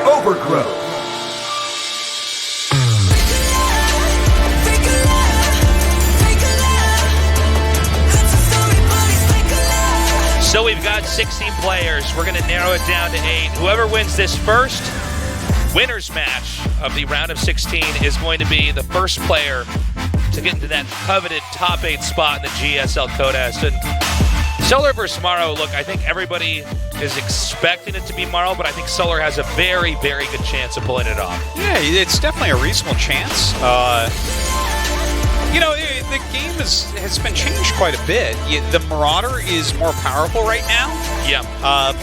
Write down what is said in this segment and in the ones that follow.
Overgrowth. So we've got 16 players. We're going to narrow it down to 8. Whoever wins this first winner's match of the round of 16 is going to be the first player to get into that coveted top 8 spot in the GSL Contest. And Solar versus Maru, look, I think everybody is expecting it to be Maru, but I think Solar has a very, very good chance of pulling it off. Yeah, it's definitely a reasonable chance. The game has been changed quite a bit. The Marauder is more powerful right now. Yeah.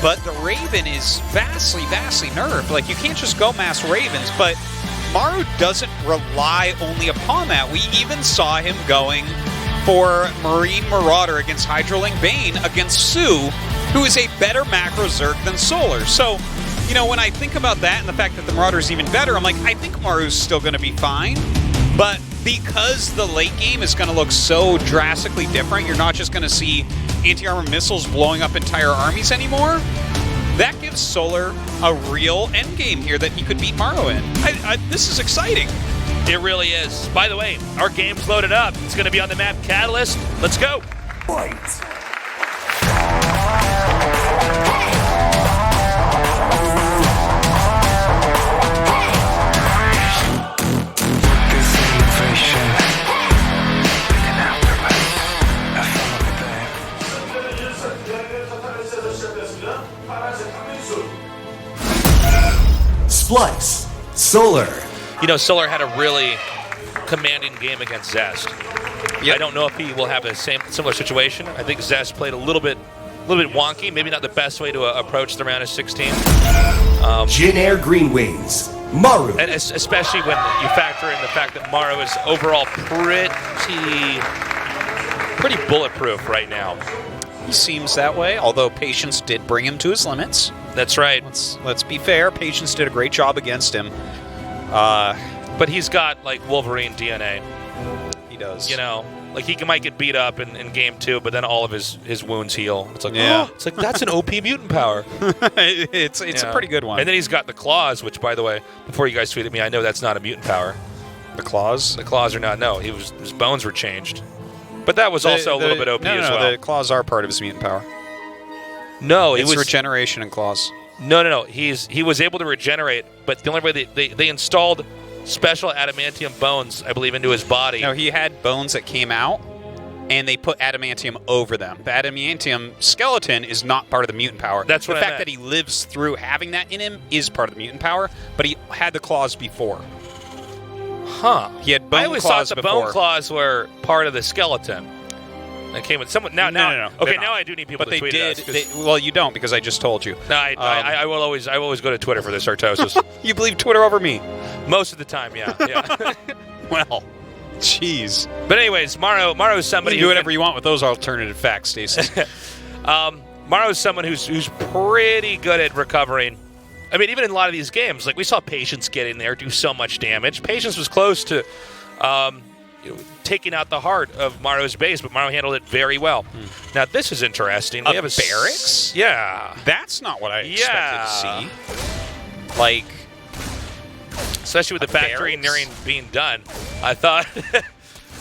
But the Raven is vastly nerfed. Like, you can't just go mass Ravens, but Maru doesn't rely only upon that. We even saw him going for Marine Marauder against Hydrolink Bane against Sue, who is a better macro Zerg than Solar. So, when I think about that and the fact that the Marauder is even better, I'm like, I think Maru's still going to be fine. But because the late game is going to look so drastically different, you're not just going to see anti-armor missiles blowing up entire armies anymore. That gives Solar a real endgame here that he could beat Maru in. This is exciting. It really is. By the way, our game's loaded up. It's going to be on the map Catalyst. Let's go. Fight. Splice. Solar. Solar had a really commanding game against Zest. Yep. I don't know if he will have a similar situation. I think Zest played a little bit wonky, maybe not the best way to approach the round of 16. Jin Air Green Wings. Maru. And especially when you factor in the fact that Maru is overall pretty bulletproof right now. He seems that way, although Patience did bring him to his limits. That's right. Let's be fair. Patience did a great job against him. But he's got, like, Wolverine DNA. He does. He might get beat up in game 2, but then all of his wounds heal. It's like, it's like, that's an OP mutant power. It's a pretty good one. And then he's got the claws, which, by the way, before you guys tweet at me, I know that's not a mutant power. The claws? The claws are not. No, his bones were changed. But that was also a little bit OP as well. The claws are part of his mutant power. No, it's regeneration and claws. No. He was able to regenerate, but the only way they installed special adamantium bones, I believe, into his body. No, he had bones that came out, and they put adamantium over them. The adamantium skeleton is not part of the mutant power. That's what the fact that he lives through having that in him is part of the mutant power, but he had the claws before. Huh. He had bone claws. I always thought the bone claws were part of the skeleton. That came with someone. No. Okay, now I do need people to tweet us. Well, you don't, because I just told you. No, I will always go to Twitter for this, Artosis. You believe Twitter over me? Most of the time, yeah. Well, jeez. But anyways, Maru is somebody you can do whatever you want with those alternative facts, Stacey. Maru is someone who's pretty good at recovering. I mean, even in a lot of these games, like we saw Patience get in there, do so much damage. Patience was close to taking out the heart of Maru's base, but Maru handled it very well. Now, this is interesting. We have a barracks? Yeah. That's not what I expected to see. Like, especially with the factory nearing being done. I thought...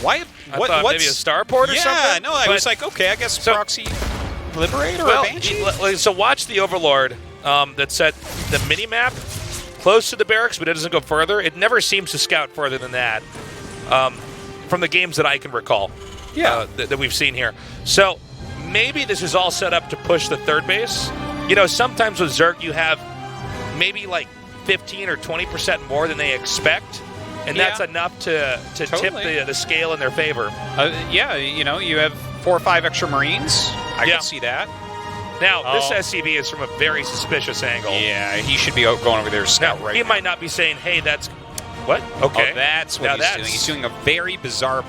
Why? I thought maybe a starport or something? Yeah, no, I was like, okay, I guess Proxy Liberator or Banshee? So watch the Overlord that set the mini-map close to the barracks, but it doesn't go further. It never seems to scout further than that from the games that I can recall that we've seen here. So maybe this is all set up to push the third base. Sometimes with Zerg you have maybe like 15 or 20% more than they expect, and that's enough to totally tip the scale in their favor. You have 4 or 5 extra Marines. I can see that. Now, this SCV is from a very suspicious angle. Yeah, he should be going over there to scout right He now. might not be saying, hey, that's... What? Okay. Oh, that's what he's doing. He's doing a very bizarre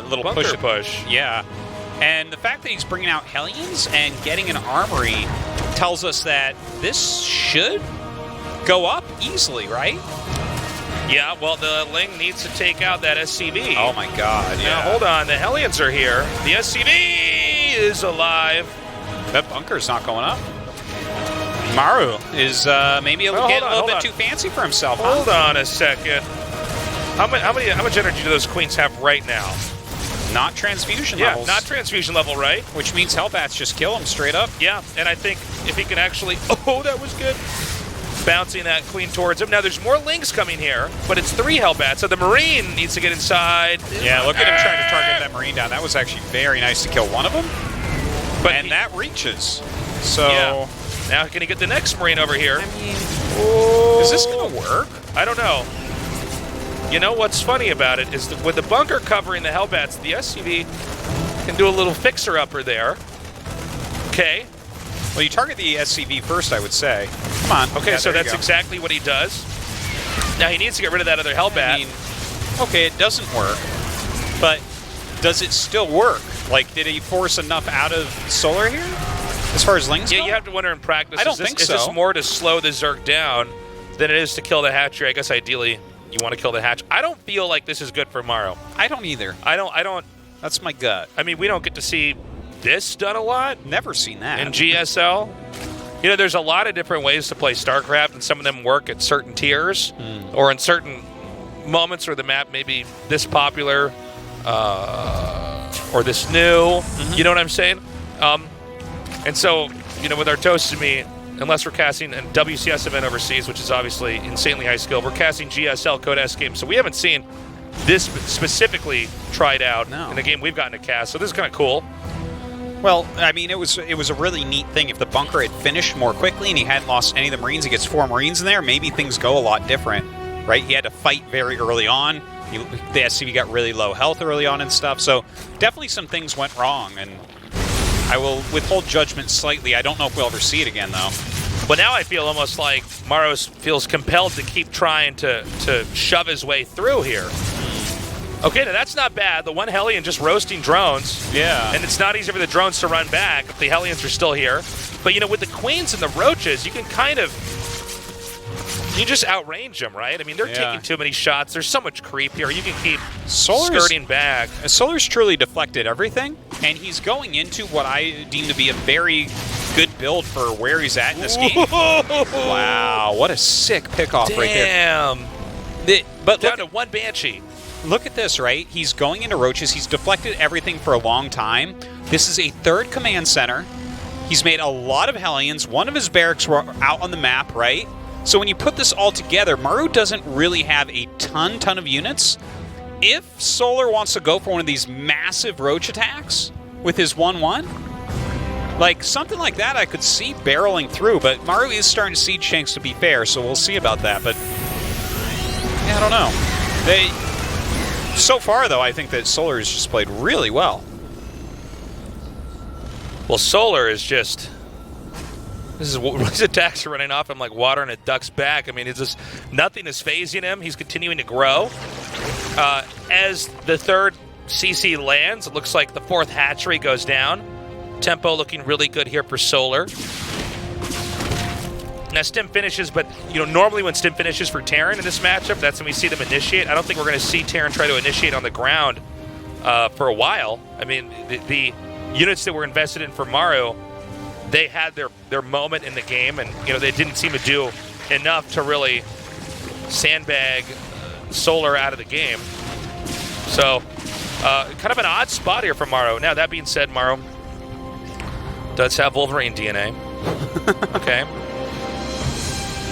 little push. Yeah. And the fact that he's bringing out Hellions and getting an armory tells us that this should go up easily, right? Yeah, well, the Ling needs to take out that SCV. Oh, my God, yeah. Now, hold on. The Hellions are here. The SCV is alive. That bunker's not going up. Maru is maybe getting a little bit too fancy for himself. Hold on a second. How much energy do those queens have right now? Not transfusion levels. Yeah, not transfusion level, right? Which means Hellbats just kill him straight up. Yeah, and I think if he can actually... Oh, that was good. Bouncing that queen towards him. Now, there's more Lings coming here, but it's 3 Hellbats, so the Marine needs to get inside. Yeah, look at him trying to target that Marine down. That was actually very nice to kill one of them. And that reaches. So... Yeah. Now, can he get the next Marine over here? I mean... Is this going to work? I don't know. You know what's funny about it is that with the bunker covering the Hellbats, the SCV can do a little fixer-upper there. Okay. Well, you target the SCV first, I would say. Come on. Okay, yeah, so that's exactly what he does. Now he needs to get rid of that other Hellbat. I mean, okay, it doesn't work, but does it still work? Like, did he force enough out of Solar here? As far as Lings go? You have to wonder in practice, I don't think so. Is this more to slow the Zerg down than it is to kill the hatchery? I guess ideally you want to kill the hatch. I don't feel like this is good for Maru. I don't either. I don't. That's my gut. I mean, we don't get to see this done a lot. Never seen that. In GSL. You know, there's a lot of different ways to play StarCraft, and some of them work at certain tiers or in certain moments where the map may be this popular or this new. You know what I'm saying? And so, you know, with our Tosumi, unless we're casting a WCS event overseas, which is obviously insanely high skill, we're casting GSL Code S games. So we haven't seen this specifically tried out in a game we've gotten to cast. So this is kind of cool. Well, I mean, it was a really neat thing. If the bunker had finished more quickly and he hadn't lost any of the Marines, he gets 4 Marines in there, maybe things go a lot different, right? He had to fight very early on. The SCV got really low health early on and stuff. So definitely some things went wrong, and I will withhold judgment slightly. I don't know if we'll ever see it again, though. But now I feel almost like Maru feels compelled to keep trying to shove his way through here. Okay, now that's not bad. The one Hellion just roasting drones. Yeah. And it's not easy for the drones to run back if the Hellions are still here. But, you know, with the Queens and the Roaches, you can kind of... You just outrange them, right? I mean, they're taking too many shots. There's so much creep here. You can keep skirting back. Solar's truly deflected everything, and he's going into what I deem to be a very good build for where he's at in this game. Wow, what a sick pickoff right there. Damn. But down to 1 Banshee. Look at this, right? He's going into Roaches. He's deflected everything for a long time. This is a 3rd command center. He's made a lot of Hellions. One of his barracks were out on the map, right? So when you put this all together, Maru doesn't really have a ton of units. If Solar wants to go for one of these massive Roach attacks with his 1-1, like something like that I could see barreling through, but Maru is starting to siege Shanks, to be fair, so we'll see about that. But yeah, I don't know. So far, though, I think that Solar has just played really well. Well, Solar is just... His attacks are running off him like water in a duck's back. I mean, it's just nothing is phasing him. He's continuing to grow. As the 3rd CC lands, it looks like the 4th hatchery goes down. Tempo looking really good here for Solar. Now, Stim finishes, but you know, normally when Stim finishes for Terran in this matchup, that's when we see them initiate. I don't think we're going to see Terran try to initiate on the ground for a while. I mean, the units that were invested in for Maru, they had their moment in the game, and you know they didn't seem to do enough to really sandbag Solar out of the game. So, kind of an odd spot here for Maru. Now, that being said, Maru does have Wolverine DNA. Okay.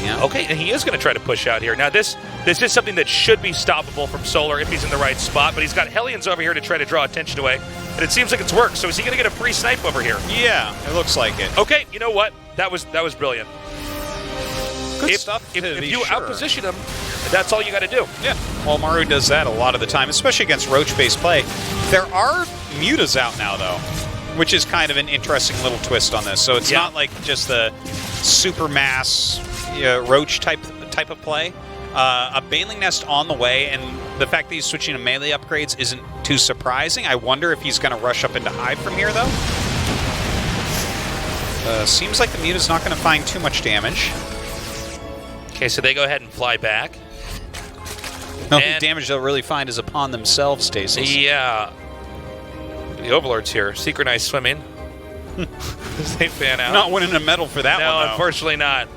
Yeah. Okay, and he is going to try to push out here. Now, this is something that should be stoppable from Solar if he's in the right spot, but he's got Hellions over here to try to draw attention away, and it seems like it's worked. So is he going to get a free snipe over here? Yeah, it looks like it. Okay, you know what? That was brilliant. Good stuff. If you outposition him, that's all you got to do. Yeah. Well, Maru does that a lot of the time, especially against Roach-based play. There are mutas out now, though, which is kind of an interesting little twist on this. So it's not like just the super mass Roach type of play. A Baneling Nest on the way, and the fact that he's switching to melee upgrades isn't too surprising. I wonder if he's going to rush up into Hive from here, though. Seems like the Muta's not going to find too much damage. Okay, so they go ahead and fly back. No, the damage they'll really find is upon themselves, Stasis. Yeah. The Overlord's here. Synchronized swimming. This ain't fan out. Not winning a medal for that no, one, though. Unfortunately not.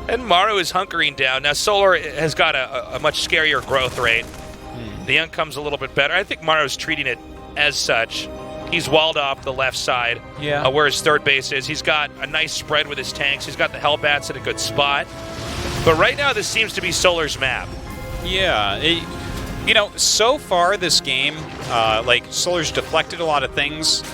And Maru is hunkering down. Now, Solar has got a much scarier growth rate. The young comes a little bit better. I think Maru's treating it as such. He's walled off the left side, where his third base is. He's got a nice spread with his tanks. He's got the Hellbats in a good spot. But right now, this seems to be Solar's map. Yeah. You know, so far this game, like, Solar's deflected a lot of things.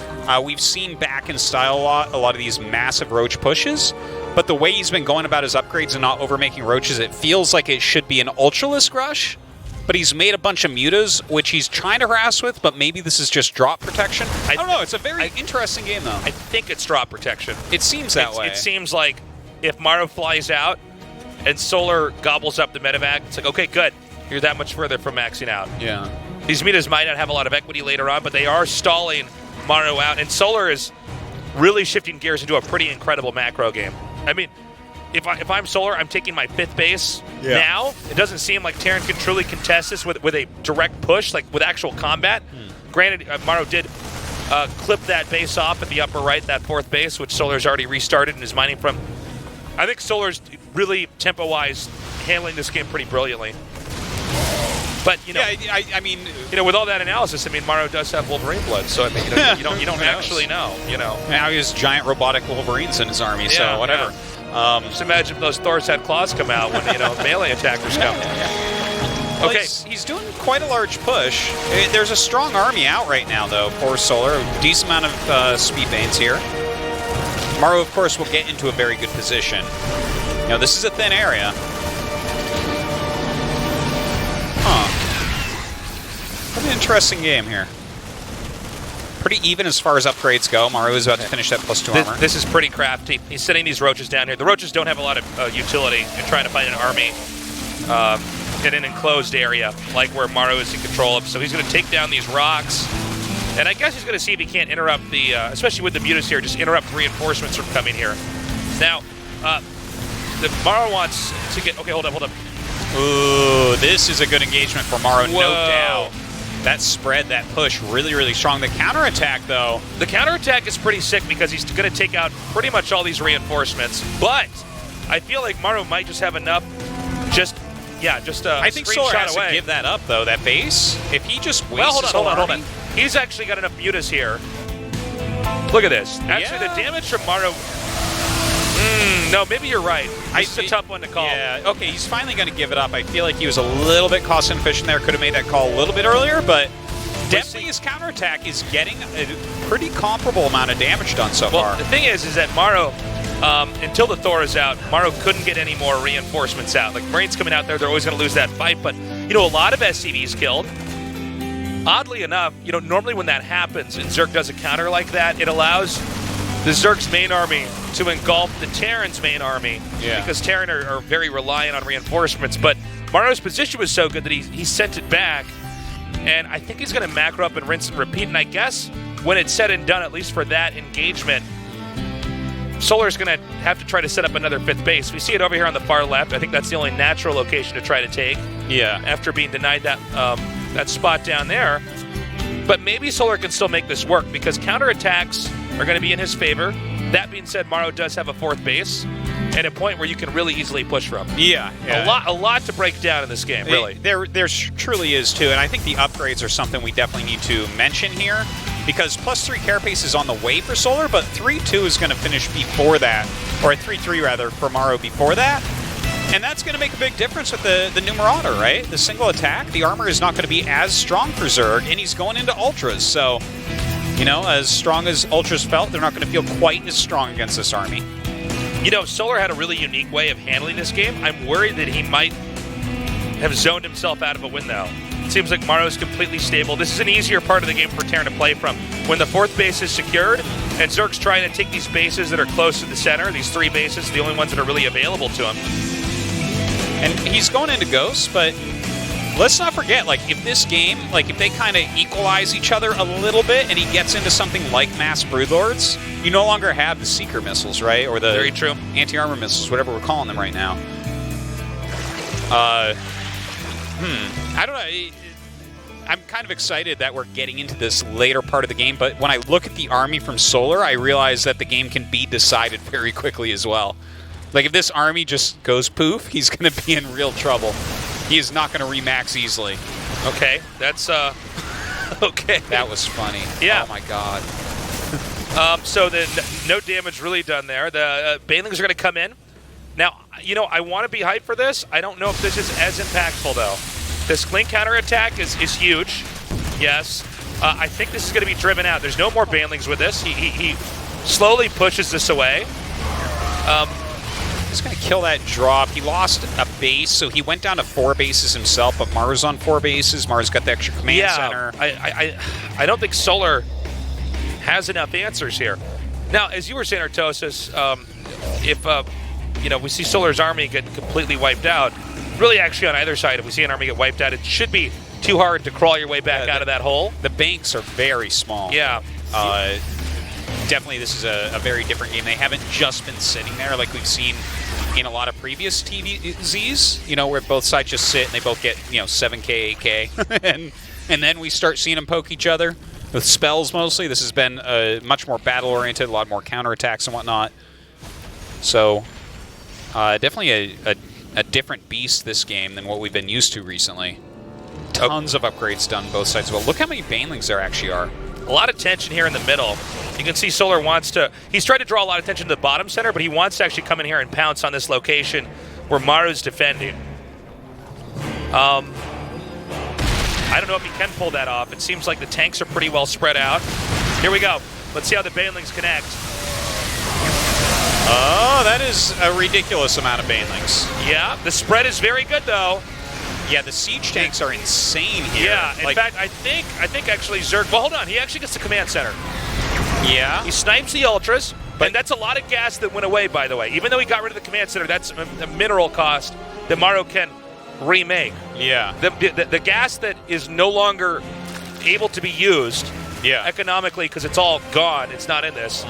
We've seen back in style a lot of these massive Roach pushes. But the way he's been going about his upgrades and not overmaking Roaches, it feels like it should be an Ultralisk rush. But he's made a bunch of mutas, which he's trying to harass with, but maybe this is just drop protection. I don't know. It's a very interesting game, though. I think it's drop protection. It seems that way. It seems like if Maru flies out and Solar gobbles up the medevac, it's like, okay, good. You're that much further from maxing out. Yeah. These mutas might not have a lot of equity later on, but they are stalling Maru out. And Solar is really shifting gears into a pretty incredible macro game. I mean, if I'm Solar, I'm taking my 5th base now. It doesn't seem like Terran can truly contest this with a direct push, like with actual combat. Granted, Maru did clip that base off at the upper right, that 4th base, which Solar's already restarted and is mining from. I think Solar's really, tempo-wise, handling this game pretty brilliantly. But, you know, I mean, you know, with all that analysis, I mean, Maru does have Wolverine blood, so I mean, you don't actually know, you know. Now he has giant robotic Wolverines in his army, so whatever. Yeah. Just imagine if those Thors had claws come out when, you know, melee attackers come. Well, Okay. he's doing quite a large push. There's a strong army out right now, though, for Solar. A decent amount of speed banes here. Maru, of course, will get into a very good position. You know, this is a thin area. What an interesting game here. Pretty even as far as upgrades go. Maru is about to finish that +2 armor. This is pretty crafty. He's sending these Roaches down here. The Roaches don't have a lot of utility in trying to fight an army in an enclosed area, like where Maru is in control of. So he's going to take down these rocks. And I guess he's going to see if he can't interrupt the, especially with the mutas here, just interrupt reinforcements from coming here. Now, the Maru wants to get... Okay, hold up. Ooh, this is a good engagement for Maru, no doubt. That spread, that push, really, really strong. The counterattack, though. The counterattack is pretty sick because he's going to take out pretty much all these reinforcements. But I feel like Maru might just have enough. I think Solar has to give that up, though. That base, if he just wastes hold on. He's actually got enough mutas here. Look at this. Actually, the damage from Maru. No, maybe you're right. It's a tough one to call. Yeah, okay, he's finally going to give it up. I feel like he was a little bit cost inefficient there. Could have made that call a little bit earlier, but definitely his counterattack is getting a pretty comparable amount of damage done so far. The thing is that Maru, until the Thor is out, Maru couldn't get any more reinforcements out. Like, Marines coming out there, they're always going to lose that fight, but, you know, a lot of SCVs killed. Oddly enough, you know, normally when that happens and Zerg does a counter like that, it allows the Zerg's main army to engulf the Terran's main army, because Terran are very reliant on reinforcements. But Maru's position was so good that he sent it back, and I think he's going to macro up and rinse and repeat. And I guess when it's said and done, at least for that engagement, Solar's going to have to try to set up another 5th base. We see it over here on the far left. I think that's the only natural location to try to take. Yeah. After being denied that spot down there. But maybe Solar can still make this work because counterattacks are going to be in his favor. That being said, Maru does have a 4th base and a point where you can really easily push from. Yeah. A lot to break down in this game, really. There truly is, too. And I think the upgrades are something we definitely need to mention here because +3 carapace is on the way for Solar, but 3-2 is going to finish before that, or 3-3 rather, for Maru before that. And that's going to make a big difference with the new Marauder, right? The single attack, the armor is not going to be as strong for Zerg, and he's going into Ultras. So, you know, as strong as Ultras felt, they're not going to feel quite as strong against this army. You know, Solar had a really unique way of handling this game. I'm worried that he might have zoned himself out of a win, though. It seems like Maru is completely stable. This is an easier part of the game for Terran to play from. When the 4th base is secured, and Zerg's trying to take these bases that are close to the center, these 3 bases, the only ones that are really available to him. And he's going into Ghosts, but let's not forget, like, if this game, like, if they kind of equalize each other a little bit and he gets into something like Mass Broodlords, you no longer have the Seeker missiles, right? Or the Very true. anti-armor missiles, whatever we're calling them right now. I don't know. I'm kind of excited that we're getting into this later part of the game, but when I look at the army from Solar, I realize that the game can be decided very quickly as well. Like, if this army just goes poof, he's going to be in real trouble. He is not going to remax easily. Okay, that's, okay. That was funny. Yeah. Oh, my God. So then no damage really done there. The Banelings are going to come in. Now, you know, I want to be hyped for this. I don't know if this is as impactful, though. This Link counterattack is huge. Yes. I think this is going to be driven out. There's no more Banelings with this. He slowly pushes this away. He's going to kill that drop. He lost a base, so he went down to 4 bases himself, but Maru's on 4 bases. Maru's got the extra command center. I don't think Solar has enough answers here. Now, as you were saying, Artosis, if you know, we see Solar's army get completely wiped out, really actually on either side, if we see an army get wiped out, it should be too hard to crawl your way back out of that hole. The banks are very small. Yeah. Definitely this is a very different game. They haven't just been sitting there like we've seen in a lot of previous TVZs, you know, where both sides just sit and they both get, you know, 7K, 8K. and then we start seeing them poke each other with spells mostly. This has been much more battle-oriented, a lot more counterattacks and whatnot. So definitely a different beast this game than what we've been used to recently. Tons of upgrades done both sides. Well, look how many Banelings there actually are. A lot of tension here in the middle. You can see Solar wants to... He's trying to draw a lot of attention to the bottom center, but he wants to actually come in here and pounce on this location where Maru's defending. I don't know if he can pull that off. It seems like the tanks are pretty well spread out. Here we go. Let's see how the Banelings connect. Oh, that is a ridiculous amount of Banelings. Yeah, the spread is very good, though. Yeah, the siege tanks are insane here. Yeah, in fact, I think actually Zerg... Well, hold on. He actually gets the command center. Yeah. He snipes the Ultras, and that's a lot of gas that went away, by the way. Even though he got rid of the command center, that's a mineral cost that Maru can remake. Yeah. The gas that is no longer able to be used economically because it's all gone. It's not in this.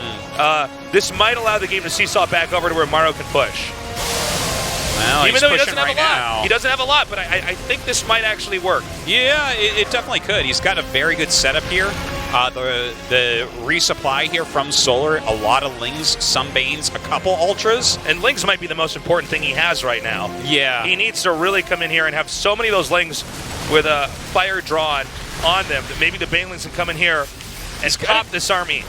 This might allow the game to seesaw back over to where Maru can push. Well, even though he doesn't have right a lot. now. He doesn't have a lot, but I think this might actually work. Yeah, it definitely could. He's got a very good setup here. The resupply here from Solar, a lot of Lings, some Banes, a couple Ultras. And Lings might be the most important thing he has right now. Yeah. He needs to really come in here and have so many of those Lings with a fire drawn on them that maybe the Banelings can come in here and pop this army.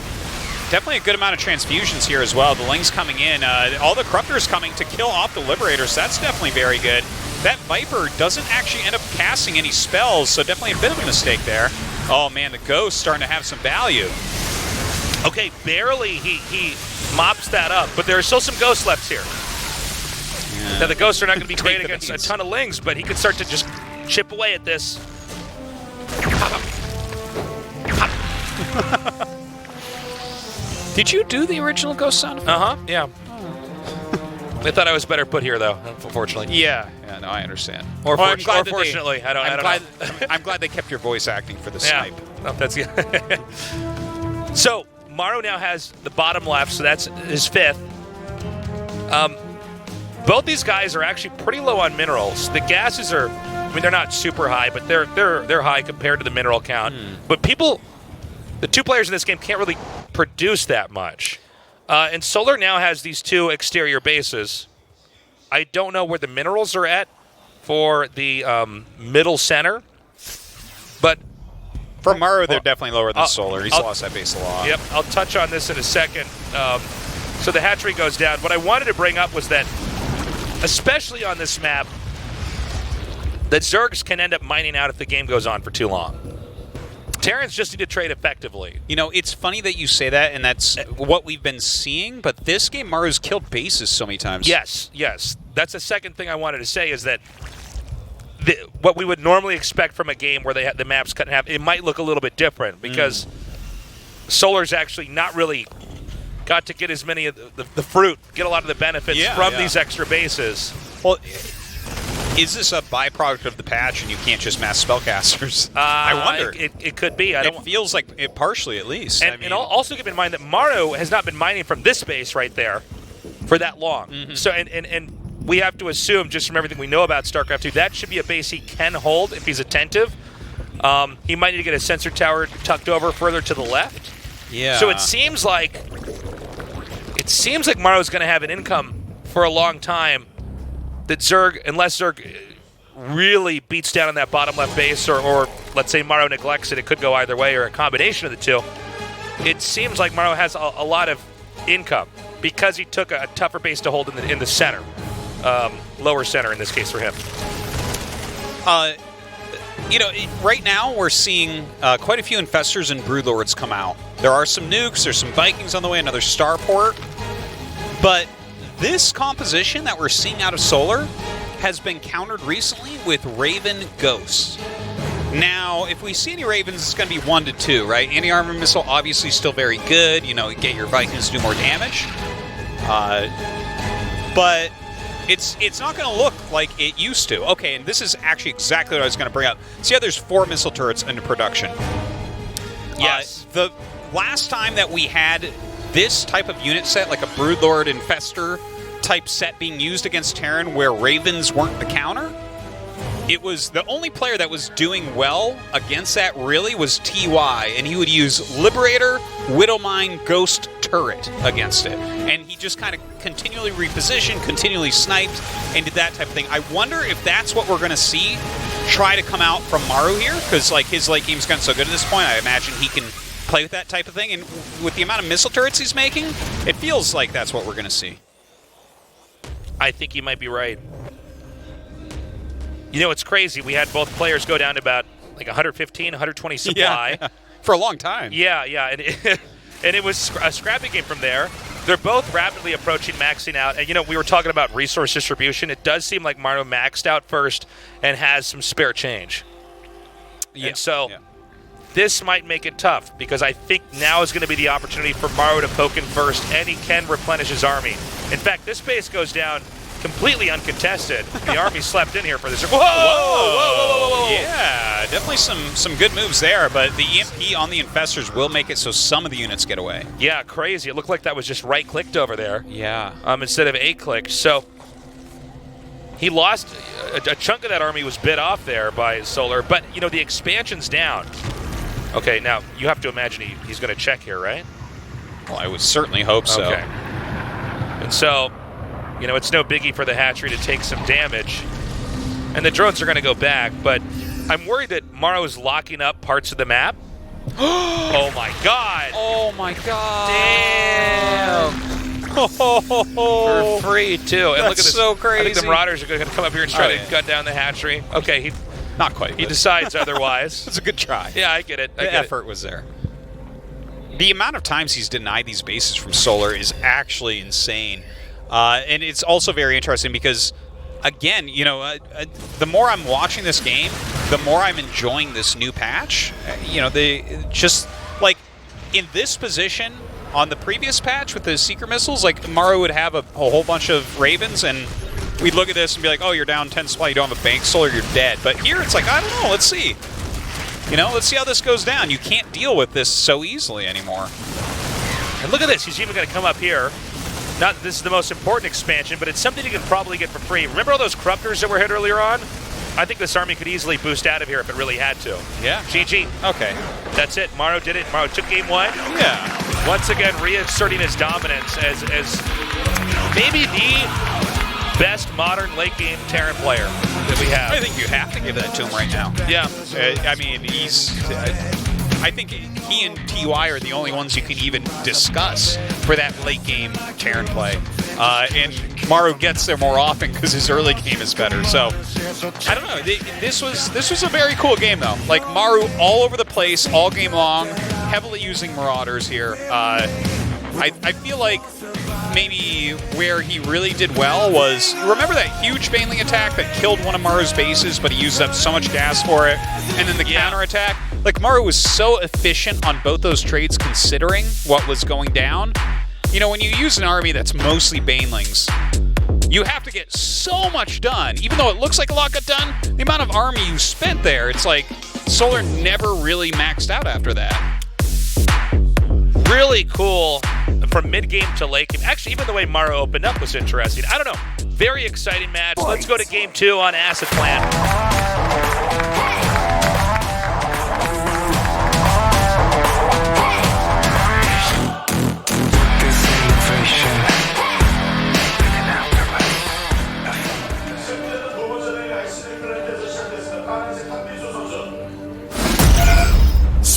Definitely a good amount of transfusions here as well. The Lings coming in. All the Corruptors coming to kill off the Liberators. That's definitely very good. That Viper doesn't actually end up casting any spells, so definitely a bit of a mistake there. Oh, man, the Ghost starting to have some value. Okay, barely he mops that up, but there are still some Ghosts left here. Yeah. Now, the Ghosts are not going to be great against a ton of Lings, but he could start to just chip away at this. Did you do the original Ghost sound effect? Uh-huh, yeah. I thought I was better put here, though, unfortunately. Yeah, no, I understand. Or fortunately, I don't know. I'm glad they kept your voice acting for the snipe. No, that's good. So, Maru now has the bottom left, so that's his 5th. Both these guys are actually pretty low on minerals. The gases are, I mean, they're not super high, but they're high compared to the mineral count. But the 2 players in this game can't really produce that much. And Solar now has these 2 exterior bases. I don't know where the minerals are at for the middle center, but for Maru, they're definitely lower than Solar. He's lost that base a lot. Yep, I'll touch on this in a second. So the hatchery goes down. What I wanted to bring up was that, especially on this map, that Zergs can end up mining out if the game goes on for too long. Terrans just need to trade effectively. You know, it's funny that you say that, and that's what we've been seeing, but this game, Maru's killed bases so many times. Yes. That's the second thing I wanted to say, is that what we would normally expect from a game where they have the maps cut in half, it might look a little bit different, because Solar's actually not really got to get as many of the fruit, get a lot of the benefits from these extra bases. Well, is this a byproduct of the patch and you can't just mass spellcasters? I wonder. It could be. It feels like it partially, at least. And also keep in mind that Maru has not been mining from this base right there for that long. So and we have to assume, just from everything we know about StarCraft 2, that should be a base he can hold if he's attentive. He might need to get a sensor tower tucked over further to the left. Yeah. So it seems like Maru's going to have an income for a long time. That Zerg, unless Zerg really beats down on that bottom left base, or let's say Maru neglects it, it could go either way, or a combination of the two. It seems like Maru has a lot of income because he took a tougher base to hold in the center, lower center in this case for him. Right now we're seeing quite a few Infestors and Broodlords come out. There are some nukes, there's some Vikings on the way, another Starport. But this composition that we're seeing out of Solar has been countered recently with Raven Ghosts. Now, if we see any Ravens, it's going to be 1 to 2, right? Anti-armor missile, obviously still very good. Get your Vikings to do more damage. But it's not going to look like it used to. Okay, and this is actually exactly what I was going to bring up. See how there's 4 missile turrets into production? Yes. The last time that we had this type of unit set, like a Broodlord Infestor type set being used against Terran where Ravens weren't the counter, it was the only player that was doing well against that really was TY, and he would use Liberator, Widowmine, Ghost, Turret against it. And he just kind of continually repositioned, continually sniped, and did that type of thing. I wonder if that's what we're going to see try to come out from Maru here, because his late game's gotten so good at this point, I imagine he can play with that type of thing. And with the amount of missile turrets he's making, it feels like that's what we're going to see. I think you might be right. It's crazy. We had both players go down to about 115, 120 supply. Yeah. For a long time. Yeah. And it was a scrappy game from there. They're both rapidly approaching maxing out. And, we were talking about resource distribution. It does seem like Maru maxed out first and has some spare change. Yeah. And so this might make it tough because I think now is going to be the opportunity for Maru to poke in first, and he can replenish his army. In fact, this base goes down completely uncontested. The army slept in here for this. Whoa! Yeah, definitely some good moves there, but the EMP on the Infestors will make it so some of the units get away. Yeah, crazy. It looked like that was just right-clicked over there. Yeah. Instead of A-clicked. So he lost a chunk of that army was bit off there by Solar, but, the expansion's down. Okay, now you have to imagine he's going to check here, right? Well, I would certainly hope so. Okay. And so, it's no biggie for the hatchery to take some damage. And the drones are going to go back, but I'm worried that Maru is locking up parts of the map. Oh, my God. Oh, my God. Damn. For free, too. And That's look at this. so crazy. I think the Marauders are going to come up here and try to gun down the hatchery. Okay, not quite. He decides otherwise. It's a good try. Yeah, I get it. The effort was there. The amount of times he's denied these bases from Solar is actually insane. And it's also very interesting because, again, the more I'm watching this game, the more I'm enjoying this new patch. They just, in this position, on the previous patch with the Seeker missiles, Maru would have a whole bunch of Ravens, and we'd look at this and be like, oh, you're down 10 supply, you don't have a bank solar, you're dead. But here it's like, I don't know, let's see. Let's see how this goes down. You can't deal with this so easily anymore. And look at this, he's even going to come up here. Not this is the most important expansion, but it's something you can probably get for free. Remember all those corruptors that were hit earlier on? I think this army could easily boost out of here if it really had to. Yeah. GG. Okay. That's it. Maru did it. Maru took game 1. Yeah. Once again, reasserting his dominance as maybe the best modern late game Terran player that we have. I think you have to give that to him right now. Yeah. I mean, I think he and TY are the only ones you can even discuss for that late game Terran play. And Maru gets there more often because his early game is better. So, I don't know. This was a very cool game, though. Maru all over the place, all game long, heavily using Marauders here. I feel like maybe where he really did well was, remember that huge Baneling attack that killed one of Maru's bases, but he used up so much gas for it? And then the counterattack? Maru was so efficient on both those trades considering what was going down. When you use an army that's mostly Banelings, you have to get so much done. Even though it looks like a lot got done, the amount of army you spent there, it's like Solar never really maxed out after that. Really cool from mid-game to late game. Actually, even the way Maru opened up was interesting. I don't know. Very exciting match. Let's go to game 2 on Acid Plant.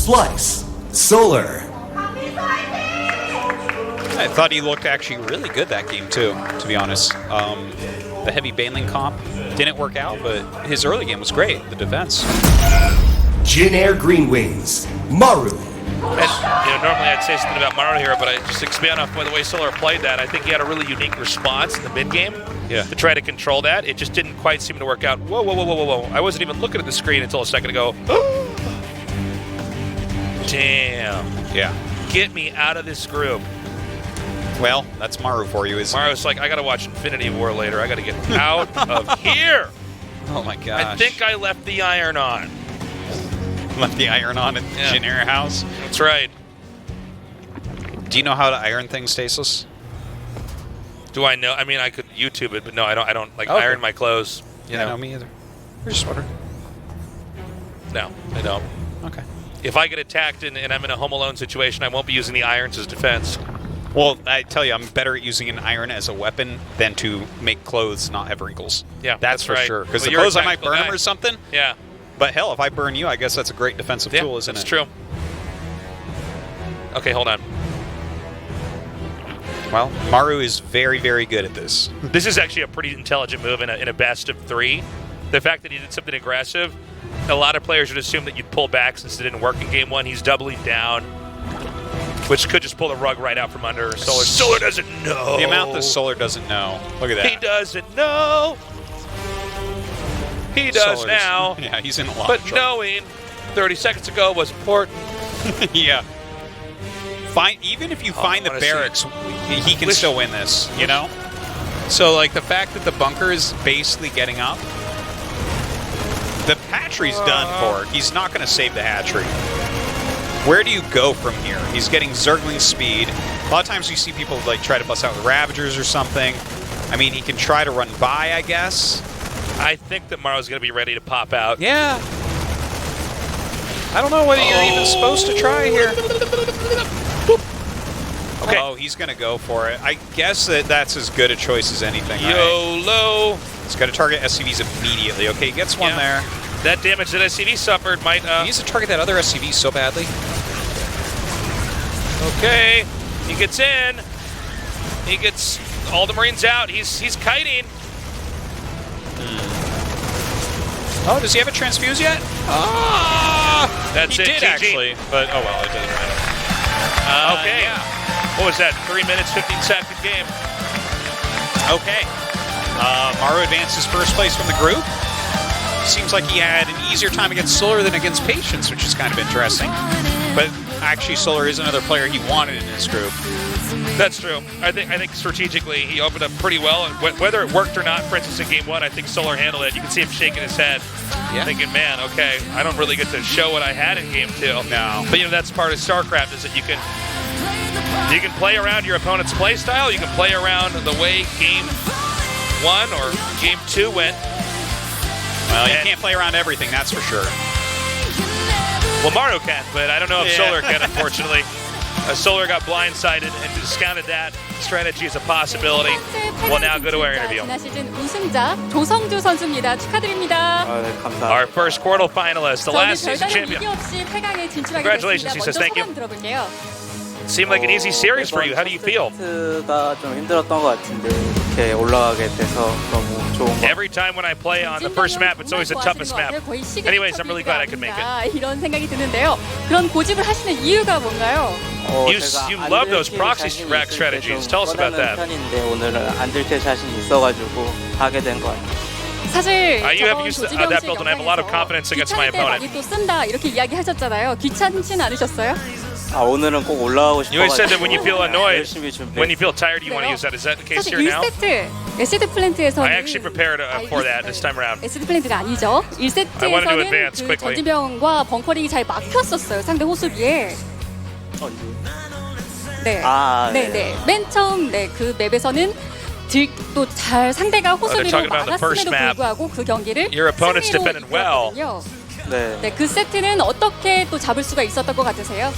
Splice. Solar. I thought he looked actually really good that game too, to be honest. The heavy baneling comp didn't work out, but his early game was great, the defense. Jin Air Green Wings. Maru. And, normally I'd say something about Maru here, but I just expand off the way Solar played that. I think he had a really unique response in the mid game to try to control that. It just didn't quite seem to work out. Whoa, whoa, whoa, whoa, whoa, whoa. I wasn't even looking at the screen until a second ago. Damn. Yeah. Get me out of this group. Well, that's Maru for you, isn't it? Maru's like, I gotta watch Infinity War later. I gotta get out of here. Oh my gosh. I think I left the iron on. Left the iron on at the Jin Air house? That's right. Do you know how to iron things, Stasis? Do I know? I mean, I could YouTube it, but no, I don't like iron my clothes. You know? No, me either. You're just wondering. No, I don't. Okay. If I get attacked and I'm in a Home Alone situation, I won't be using the irons as defense. Well, I tell you, I'm better at using an iron as a weapon than to make clothes not have wrinkles. Yeah, that's for right. sure. Because Well, suppose I might burn them or something. Yeah. But hell, if I burn you, I guess that's a great defensive tool, isn't it? That's true. Okay, hold on. Well, Maru is very, very good at this. This is actually a pretty intelligent move in a best of 3. The fact that he did something aggressive, a lot of players would assume that you'd pull back since it didn't work in game 1. He's doubling down, which could just pull the rug right out from under Solar. Solar doesn't know. The amount that Solar doesn't know. Look at that. He doesn't know. He does now. Yeah, he's in a lot But of trouble. knowing 30 seconds ago was important. Yeah. Even if you find the barracks, he can still win this, you know? So, like, the fact that the bunker is basically getting up, the hatchery's done for. He's not going to save the hatchery. Where do you go from here? He's getting Zergling speed. A lot of times you see people, like, try to bust out with Ravagers or something. I mean, he can try to run by, I guess. I think that Maru's going to be ready to pop out. Yeah. I don't know whether you're even supposed to try here. Okay. Oh, he's going to go for it. I guess that's as good a choice as anything, right? YOLO. He's got to target SCVs immediately. Okay, he gets one there. That damage that SCV suffered might... He needs to target that other SCV so badly. Okay. He gets in. He gets all the Marines out. He's kiting. Oh, does he have a transfuse yet? Ah! That's he it, did GG. actually, but oh well, it doesn't matter. Okay. Yeah. What was that? 3 minutes, 15-second game. Okay. Maru advances first place from the group. Seems like he had an easier time against Solar than against Patience, which is kind of interesting. But actually, Solar is another player he wanted in this group. That's true. I think strategically he opened up pretty well. And whether it worked or not, for instance, in game 1, I think Solar handled it. You can see him shaking his head, thinking, man, okay, I don't really get to show what I had in game 2. No. But, that's part of StarCraft is that you can play around your opponent's play style. You can play around the way game 1 or game 2 went. Well, you can't play around everything, that's for sure. Well, Maru can, but I don't know if Solar can, unfortunately. Solar got blindsided and discounted that strategy as a possibility. We'll now go to our interview. 시즌 우승자 조성주 선수입니다. 축하드립니다. 네, 감사합니다. Our first quarter finalist, the last season champion. Congratulations, he says. Thank you. 들어볼게요. Seemed like an easy series for you. How do you feel? 가 좀 힘들었던 것 같은데 이렇게 올라가게 돼서 너무 좋은 것 Every time when I play on the first map, it's always the toughest map. Anyways, I'm really glad I could make it. 이런 생각이 드는데요. 그런 고집을 하시는 이유가 뭔가요? You love those proxy rack strategies. Tell us about that. 편인데 오늘은 안 들킬 자신이 있어가지고 하게 된 것 같아요. 사실 you have 저번 used 조지병 that 씨 build and I have a lot of confidence against my 귀찮을 때 opponent. 많이 또 쓴다 이렇게 이야기하셨잖아요. 귀찮진 않으셨어요? 오늘은 꼭 올라가고 You always said that 싶어가지고 when you feel annoyed, 열심히 when you 준비했어요. feel tired, you want to use that. Is that the case 사실 here now? 1세트 에시드 플랜트에서는 I actually prepared for that this time around. 에시드 플랜트가 아니죠. I wanted to 1세트에서는 advance 그 quickly. 전지병과 벙커링이 잘 막혔었어요. 상대 호수비에. 네. 네. 맨 처음 그 맵에서는 또 잘 상대가 호수비로 talking about the first 막았음에도 map. 불구하고 그 경기를 Your opponents 승리로 defended well. 이끌었거든요. 네. 그 세트는 어떻게 또 잡을 수가 있었던 것 같으세요?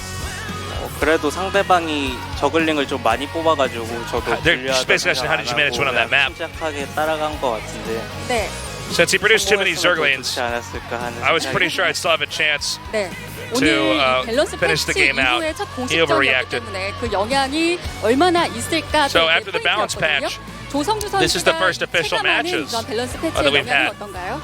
그래도 상대방이 저글링을 좀 많이 뽑아가지고 저도 just basically asking how did you manage to win on that map? 침착하게 따라간 것 같은데 네. Since he produced too many Zerglings, 좋지 않았을까 하는 I was 생각이 pretty sure I'd still have a chance. 네. 오늘 to 밸런스 finish the 패치 game out. 이후에 첫 He 공식전이었기 overreacted. 때문에 그 영향이 얼마나 있을까 So after the balance patch, 조성주 this is the 선수가 first official 체감하는 matches 그런 밸런스 that 패치의 we've 영향은 had. 어떤가요?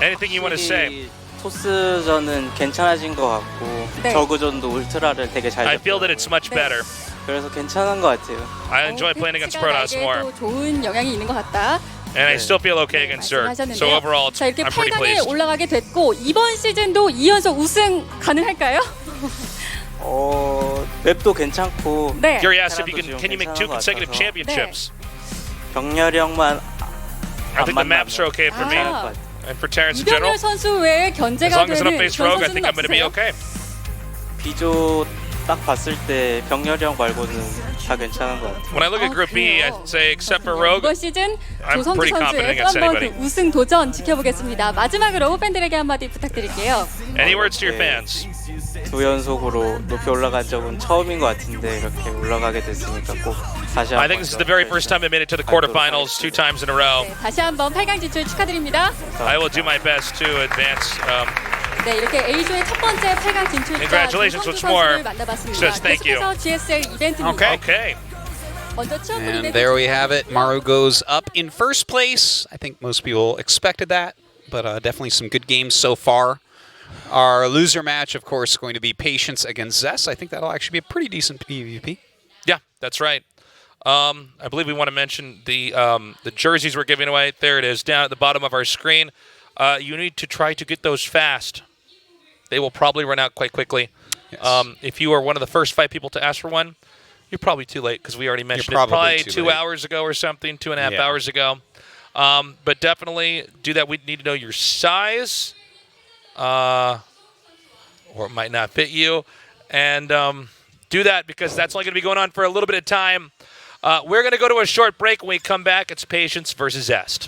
Anything you want to say? 확실히 토스전은 괜찮아진 것 같고 네. 저그전도 울트라를 되게 잘 I feel that 잡더라고요. it's much 네. better. 그래서 괜찮은 것 같아요. I enjoy playing against 패치가 Protoss more, 나에게도 좋은 영향이 있는 것 같다. and I 네. still feel okay against Zerg. So 말씀하셨는데요. overall, 자, 이렇게 I'm pretty 8강에 pleased. 올라가게 됐고 이번 시즌도 2연속 우승 가능할까요? 맵도 괜찮고 네. Gary asked if 테란도 you 지금 can you make 괜찮은 2 것 consecutive 같아서 championships. 병렬형만 I think the maps are okay for me, 괜찮을 것 같아요. and for Terrence in general. 이병렬 선수 외에 As 견제가 long as I don't 되는 face 그런 Rogue, I think 선수는 I'm going to be 없으세요? okay. 비조 딱 봤을 때 병렬형 말고는 다 괜찮은 것 같아요. When I look at Group B, 그래요? I'd say except for Rogue, 이번 시즌 I'm 조성주 pretty confident 선수의 또 against 한 번 그 anybody. 우승 도전 지켜보겠습니다. 마지막으로 팬들에게 한마디 부탁드릴게요. Any words to your 네. fans? 2연속으로 높이 올라간 적은 처음인 것 같은데 이렇게 올라가게 됐으니까 꼭 다시 한번 I think this is the very first time I made it to the quarterfinals 2 times in a row. 네, 다시 한번 8강 진출 축하드립니다. I will do my best to advance. 네, 이렇게 A조의 첫 번째 8강 진출자 Congratulations 조성주 once more. 선수를 만나봤습니다. Just thank you. 계속해서 GSL 이벤트입니다. Okay. 먼저 취업 And there we have it. Maru goes up in first place. I think most people expected that, but definitely some good games so far. Our loser match, of course, is going to be Patience against Zest. I think that'll actually be a pretty decent PvP. Yeah, that's right. I believe we want to mention the jerseys we're giving away. There it is, down at the bottom of our screen. You need to try to get those fast. They will probably run out quite quickly. Yes. If you are one of the first 5 people to ask for one, you're probably too late because we already mentioned it probably probably too 2 late. hours ago or something, 2.5 Yeah. hours ago. But definitely do that. We need to know your size, or it might not fit you. And do that because that's only going to be going on for a little bit of time. We're going to go to a short break. When we come back, it's Patience versus Zest.